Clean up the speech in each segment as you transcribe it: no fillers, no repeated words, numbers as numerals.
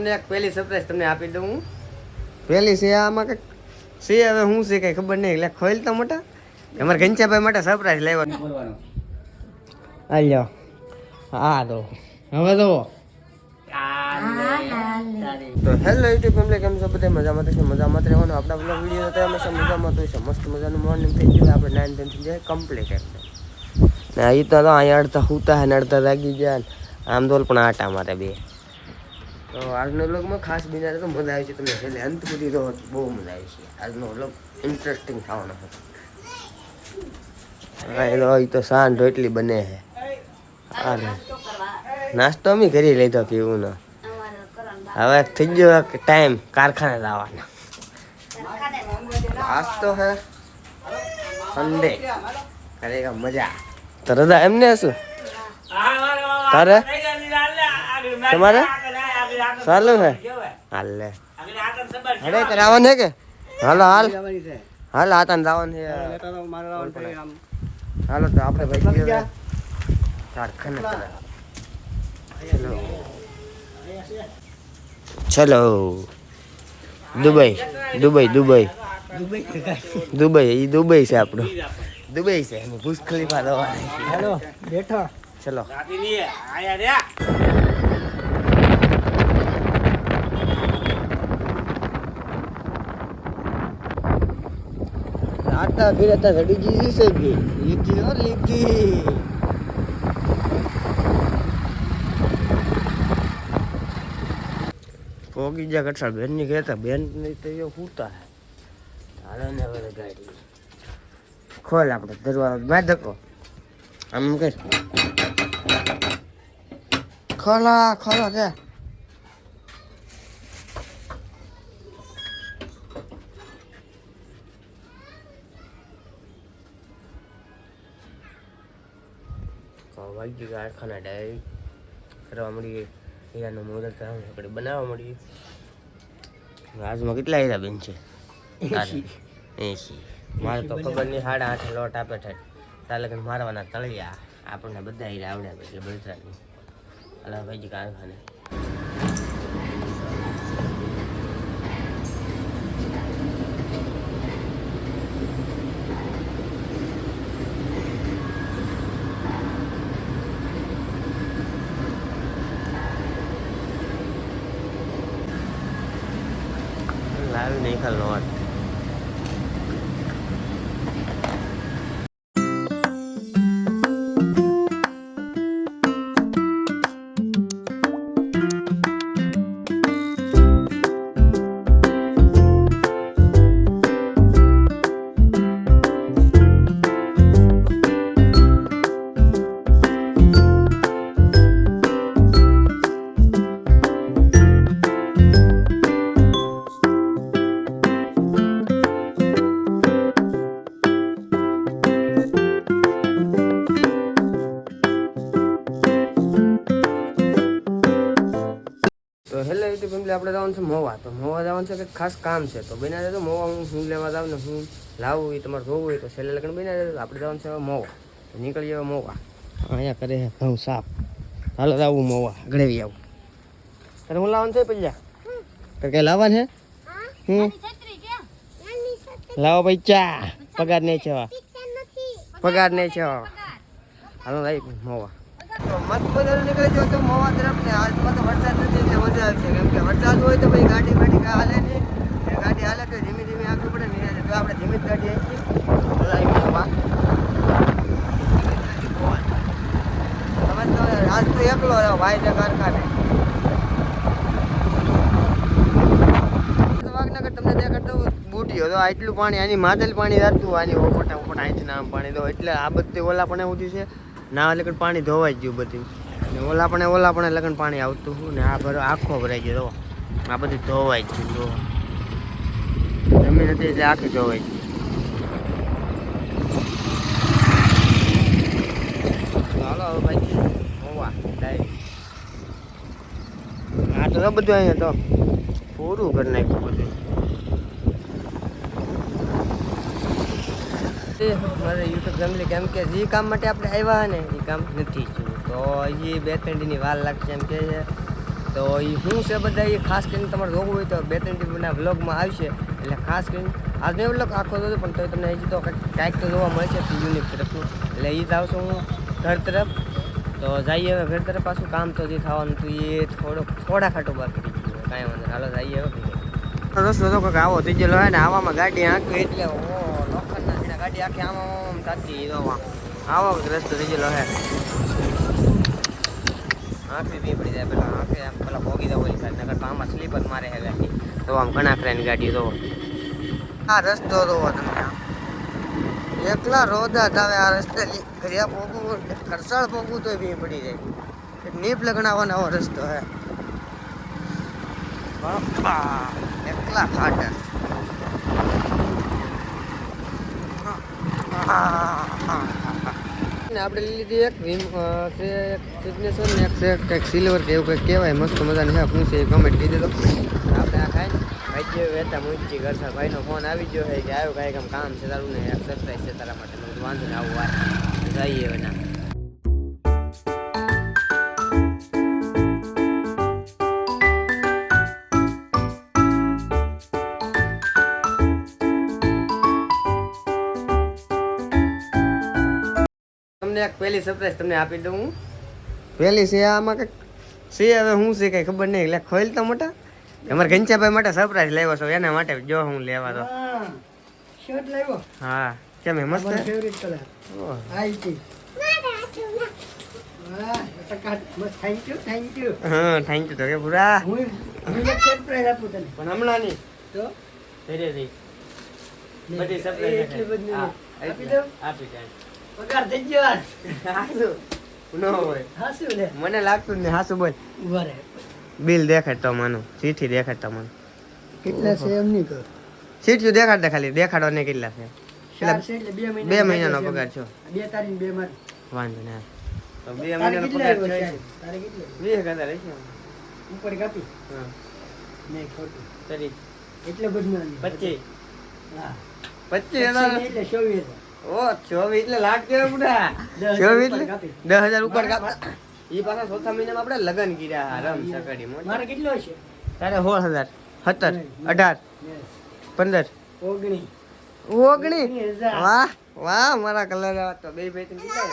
તમને એક પહેલી સરપ્રાઈઝ તમને આપી દઉં હું. પહેલી છે આમાં કંઈક છે, હવે હું છે કંઈ ખબર નહીં. એટલે ખોલ તો મોટા અમારે ઘનશ્યાભાઈ માટે સરપ્રાઈઝ લેવાનું. હાલ્યો હા તો હવે તો હેલો યુટ્યુબ ફેમિલી, કેમ છો બધા? મજામાં થશે, મજામાં રહેવાનું. આપણા બધા વિડીયો તો હંમેશા મજામાં થશે. મસ્ત મજાનું મોર્નિંગ થઈ ગયું. આપણે 9:10 જાય કમ્પ્લીટ ને અહીં તો અહીંયા અડધા સૂતા હે ને અડધા જાગી ગયા. આમ તો પણ આટા મારે બે. તો આજનો વ્લોગમાં ખાસ બિના તો મજા આવી છે. તમને છેલ્લે અંત સુધી તો બહુ મજા આવી છે. આજનો વ્લોગ ઇન્ટરેસ્ટિંગ થવાનો હતો. હા એ તો સાંજ રોટલી બને છે. નાસ્તો અમે કરી લીધો કેવું ને હવે થઈ ગયો ટાઈમ કારખાને જવાનો. આજ તો હે સન્ડે, કરેગા મજા. તો રજા એમને શું તારે તમારે ચાલુ હે? હાલે હડે કરાવવાનું છે કે? હાલો હાલ હાલ આતા ને જવાનું છે. હાલો તો આપણે ભાઈ કારખાને ચલો દુબઈ દુબઈ દુબઈ દુબઈ એ દુબઈ છે આપણું. દુબઈ છે બુર્જ ખલીફા દવાની. હાલો બેઠો ચલો. આટા ફિરતા ઘડી ગઈ છે કે લીધી હો લીધી. પોગી જા કટસાળ બેન ની કહેતા બેન ની તો એ પૂરતા હાલે ને. હવે ગાડી ખોલ આપણે દરવાજો માં ધક્કો આમ કે ખોલા ખોલો કે વાગી કારખાના ડાયરી કરવા મળી. હીરાનું મુહૂર્ત આપણે બનાવવા મળીએ. આજમાં કેટલા હીરા બેન છે? 80. મારે તો ખબર નહીં 8.5 લોટ આપે છે. તાર લગન મારવાના તળિયા આપણને બધા હીરા આવડ્યા એટલે બળતરાની અલા ભાઈ કારખાને. લાવી નહીં ખાલ લોટ. તો હેલો યુટ્યુબ ફેમિલી, આપણે જવાનું છે મોવા. તો મોવા જવાનું છે કે ખાસ કામ છે. તો બના તો મોવા હું લેવા જાઉં ને હું લાવું એ તમારે જોવું હોય તો છેલ્લે લગ્ન બના જાય. આપણે જવાનું છે મોવા. તો નીકળી આવે મોવા. અહીંયા કરે ઘઉં સાફ. હાલો આવું મોવા ગળેવી આવું. તારે હું લાવવાનું છે પહેલા તો કે લાવવાનું છે હું લાવો પૈસા પગાર નહીં છે પગાર નહીં છે. હાલો લાવી મોવા. તો મસ્ત મજાનું નીકળી જાવ તો મોવા તરફ ને. આજમાં તો વરસાદ નથી એટલે મજા આવશે. કેમ કે વરસાદ હોય તો ભાઈ ગાડી હાલે નહીં. ગાડી હાલે તો ધીમે ધીમે આગળ પડે ને. તો આપણે ધીમે જ ગાડી આવી મોવા. તમે તો આજ તો એકલો રહ્યો ભાઈ ને કારખાને. વાગનગર તમને ત્યાં કરતો બુટીઓ તો આટલું પાણી આની માથેલ પાણી રહેતું આની ઓપટા ઓપટા અહીંથી નામ પાણી તો એટલે આ બધી ઓલા પણ એવું છે ના લગન પાણી ધોવાઈ ગયું બધું. ને ઓલા પણ લગન પાણી આવતું ને આ ભરો આખો ભરાઈ ગયો. આ બધું ધોવાઈ ગયું. જમીન હતી એટલે આખી ધોવાઈ ગઈ. હાલો હવે ભાઈ હોવા આ તો બધું અહીંયા તો પૂરું કરી નાખ્યું બધું. મારે યુટ્યુબ ફેમિલી કેમ કે જે કામ માટે આપણે આવ્યા ને એ કામ નથી થયું. તો હજી 2-3 દીની વાર લાગશે એમ કે છે. તો એ શું છે બધા એ ખાસ કરીને તમારે જોવું હોય તો 2-3 ટીવીના વ્લોગમાં આવશે. એટલે ખાસ કરીને આજનો વ્લોગ આખો જોજો પણ તો તમને હજી તો કાંઈક તો જોવા મળશે યુનિક તરફનું. એટલે એ જ આવશું હું ઘર તરફ. તો જઈએ હવે ઘર તરફ. પાછું કામ તો જે થવાનું હતું એ થોડા ખાટું બાકી રહી ગયું. કાંઈ વાંધો હાલો જઈએ હવે. રસ્તો તો કંઈક આવો થઈ ગયેલો હોય ને આવામાં ગાડી આંકવી એટલે લોખંડના ગાડી આખી આમાં તાકી આવો રસ્તો થઈ ગયેલો હે. આંખી બી પડી જાય પેલા ભોગી દો ઓલી સાઈડ નકર તો આમાં સ્લીપર મારે હે ગાડી. તો આમ ઘણા ખરાની ગાડી તો આ રસ્તો જોવો તમે એકલા રોદા થાવે આ રસ્તે ઘરિયા પોગું ખરસાળ પોગું તો બી પડી જાય. એક નીપ લગણાવાનો આવો રસ્તો હે. એકલા ખાટર આપણે લીધી એક છે સિગ્નેચર ને એક છે કંઈક સિલ્વર કે એવું કંઈક કહેવાય મસ્ત મજાની છે. શું છે એ કમેન્ટ કરી દેજો. આપણે આ ખાઈને ભાઈ જે વહેતા મૂકી ઘરસા ભાઈનો ફોન આવી ગયો છે કે આવ્યો કાંઈક કામ છે તારું ને એક્સરસાઇઝ છે તારા માટે. વાંધો ને આવું વાત જઈએ હવે ના. તમને એક પહેલી સરપ્રાઈઝ તમને આપી દઉં હું. પહેલી છે આમાં કંઈક છે હવે હું છે કંઈ ખબર નહીં. એટલે ખોલ તો મોટા અમારે ઘનશ્યાભાઈ માટે સરપ્રાઈઝ લાવ્યો છો એના માટે જો હું લેવા તો શર્ટ લાવ્યો. હા કેમ એ મસ્ત favourite colour. IT thank you. હા થેન્ક યુ તો કે પૂરા હું એક સરપ્રાઈઝ આપું તને પણ હમણાં નહીં તો ધીરે ધીરે બધી સરપ્રાઈઝ એટલી બધી આપી દઉં. આપી દે પગાર થઈ ગયો. હાસુ નો હોય હાસુ લે મને લાગતું ને હાસુ બોલ ઉભા બિલ દેખાડતો માનું ચીઠી દેખાડતો માનું કેટલા છે એમ નહીં કર ચીઠી દેખાડ દે ખાલી દેખાડો ને કેટલા છે. કેટલા 2 મહિનાનો પગાર છો 2 તારીખ 2 માર વાંધો ને તો 2 મહિનાનો પગાર છે. તારે કેટલો 20,000 છે ઉપર કાપી. હા નહીં ખોટું તરી એટલે બધું 25. હા 25,000 એટલે 24,000. ઓ 24 એટલે લાખ કેવા બુડા 24 એટલે 10,000 ઉપર કાપા. ઈ પાછા ચોથા મહિનામાં આપણે લગન કર્યા રમ સકડી મોજ. મારે કેટલો છે તારે 16,000 17 18 15 19 વાહ વાહ મારા કલર તો બે ભાઈ તમે કેટલા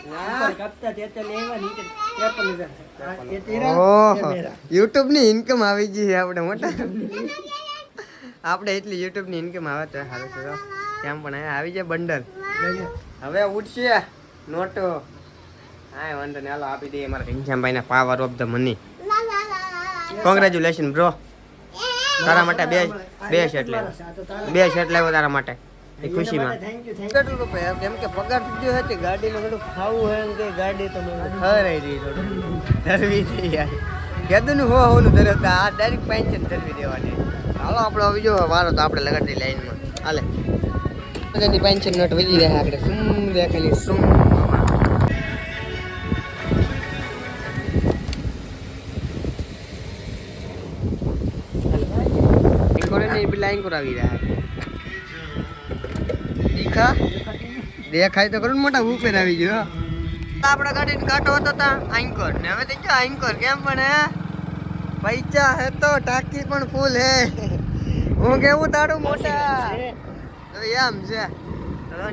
43 કાપતા 43 લેવા નીચે 53,000. યુટ્યુબ ની ઇન્કમ આવી ગઈ આપણે મોટા આપણે એટલી યુટ્યુબ ની ઇન્કમ આવે તો સારું છે. કેમ પણ આવી જાય બંડલ હવે ઉઠશે નોટો. હા વાંધો ને હાલો આપી દઈએ મારા ઘનશ્યામભાઈ ને power of the money. Congratulation bro. તારા માટે બે શર્ટ લાવ્યો તારા માટે એ ખુશીમાં. કેટલું રૂપિયા કેમ કે પગાર થઈ ગયો હતી ગાડીનું થોડું ખાવું હોય ને કે ગાડી તો ખરાઈ રહી થોડું ધરવી થઈ યાર કેદું હો હોનું ધરતા આ ડાયરેક્ટ પેન્શન ધરવી દેવાની. હાલો આપણે આવી જો વારો તો આપણે લગાડી દઈએ લાઈનમાં હાલે. બધાની પેન્શન નોટ વધી રહ્યા આપણે શું દેખાલી શું લાઈન કરાવી રહ્યા દેખાય તો કરું મોટા ઉપર આવી ગયો. આપડા ગાડી કાંટો હતો આંકોર ને હવે તો આંકોર કેમ પણ હે પૈસા હે તો ટાંકી પણ ફૂલ હે. હું કેવું તારું મોટા એમ છે.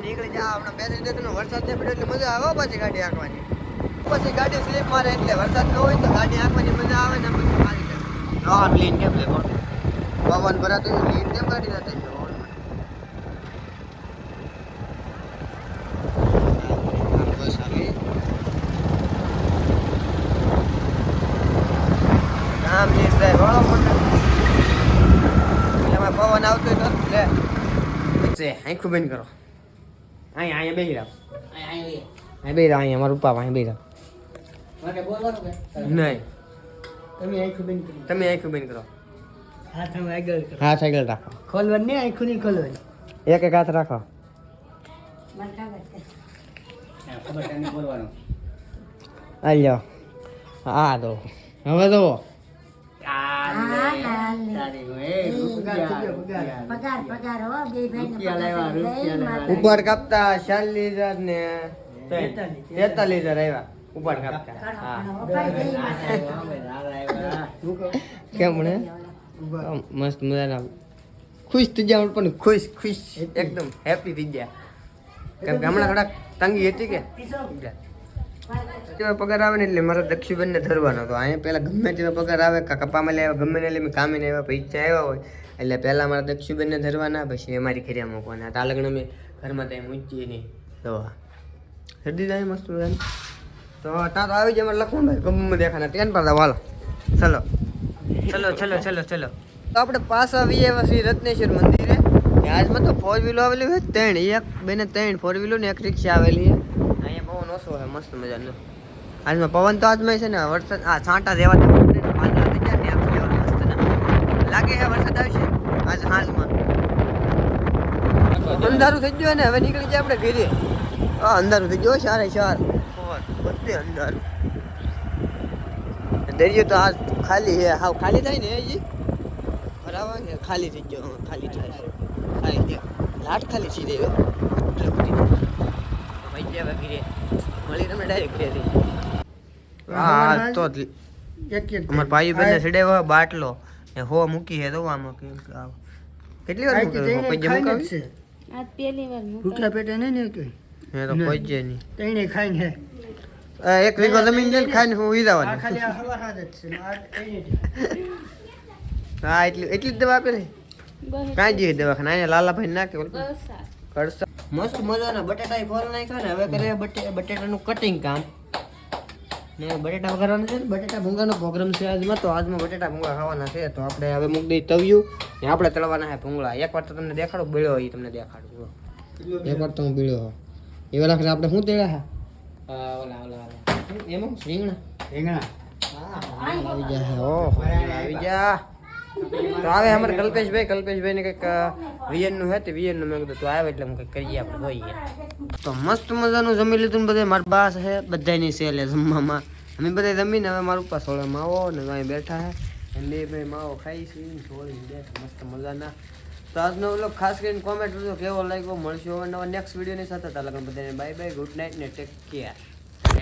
નીકળી જા આપણે 2 દિવસનો વરસાદ ને પડ્યો એટલે મજા આવે પછી ગાડી આંકવાની. પછી ગાડી સ્લીપ મારે એટલે વરસાદ ન હોય તો ગાડી આંકવાની મજા આવે ને પછી મારી જાય લીન કેમ લે પવન ભરાતો લીન કેમ ગાડી ના થઈ બસ આવી આમ જે વાળો એમાં પવન આવતો તો લે છે આંખું બંધ કરો. અહીંયા બેહી રાખ અહીંયા બેહી રાખ અહીંયા મારા ઉપા અહીંયા બેહી રાખ માટે બોલવાનું કે નહીં તમે આંખું બંધ કરો. હાથ આગળ રાખો ખોલવાની નહીં આંખું નહીં ખોલવાની એક હાથ રાખો. આલ્યો હા તો હવે તો ઉપર કાપતા 40,000 ને 43,000 આવ્યા ઉપાડ કાપતા હા કેમ ને મસ્ત મજાના ખુશ થઈ ગયા પણ ખુશ એકદમ હેપી થઈ ગયા કેમ કે હમણાં થોડાક તંગી હતી કે પગાર આવે ને એટલે મારા દક્ષુબેનને ધરવાનો હતો અહીંયા પહેલાં ગમે તેવા પગાર આવે કપામાં લે ગમે ને એટલે કામે ને આવ્યા પૈસા આવ્યા હોય એટલે પહેલાં મારા દક્ષુબેનને ધરવાના પછી અમારી ખરિયા મૂકવાના આ લગ્ન અમે ઘરમાં ત્યાં મૂકીએ નહીં તો શરદી જાય મસ્ત મજાની તો ત્યાં તો આવી જાય અમારે લખવાનું ભાઈ ગમે દેખાના ટ્રેન પર વાલો ચલો તો આપણે પાછા આવીએ એવા શ્રી રત્નેશ્વર મંદિરે આજમાં તો 4 વ્હીલો આવેલી હોય 3 એક બેને 3 4 વ્હીલો ને એક રિક્ષા આવેલી છે અહીંયા પવન ઓછો છે મસ્ત મજાનો આજમાં પવન તો આજમાં છે ને વરસાદ છાંટા જેવા લાગે છે વરસાદ આવશે આજ હાલમાં અંધારું થઈ ગયું ને હવે નીકળી જાય આપણે ઘરે અંધારું થઈ ગયું સારે બધે અંધારું દરિયો તો આ ખાલી છે હાવ ખાલી થાય ને હજી બરાબર કે ખાલી થઈ ગયો ખાલી થાય લાટ ખાલી છે દેવો એટલે બધી ભાઈ જાય ઘરે મળી તમે ડાયરેક્ટ ઘરે હા તો અમાર ભાઈ બંને સડેવા બાટલો એ હો મૂકી હે તો આમાં કેટલી વાર મૂકી પૈજે મૂકાવી આ પહેલી વાર ભૂખ્યા પેટે નહીં ને કે હે તો પૈજે નહીં તઈને ખાઈને હે એક વીઘો જમીન જઈને ખાઈને હું ઈ જવાનું ખાલી આ હવા હાથ જ છે આ તઈને હા એટલી જ દવા આપેલી કાંઈ જઈએ દવાખાને અહીંયા લાલાભાઈ નાખે કડસા મસ્ત મજાના બટેટા ફોલ નાખ્યા ને હવે કરે બટેટાનું કટિંગ કામ ને બટેટા વઘારવાના છે ને બટેટા ભૂંગાનો પ્રોગ્રામ છે આજમાં તો આજમાં બટેટા ભૂંગા ખાવાના છે તો આપણે હવે મૂકી દઈએ તવિયું ને આપણે તળવાના છે ભૂંગળા એકવાર તો તમને દેખાડો બીળ્યો એ તમને દેખાડું એકવાર તો હું બીળ્યો એવા લાગે આપણે શું તેડા હા ઓલા એમાં રીંગણા આવી જાય ઓહો આવી જા તો આવે અમારે કલ્પેશભાઈ ને કંઈક વીએન નું હે તે વીએન નું મેં કીધું તો આવે એટલે હું કંઈક કરીએ આપણે જોઈએ તો મસ્ત મજાનું જમી લીધું ને બધે મારા બાસ છે બધાની સેલે જમવામાં અમે બધા જમીને હવે મારા ઉપર સોળે માવો ને અહીં બેઠા હે એમને ભાઈ માવો ખાઈશું સોળી બેઠા મસ્ત મજાના તો આજનો વ્લોગ ખાસ કરીને કોમેન્ટ કરજો કેવો લાગ્યો મળશું હવે નવા નેક્સ્ટ વિડીયોની સાથે તાલા બધાને બાય બાય ગુડ નાઇટ ને ટેક કેર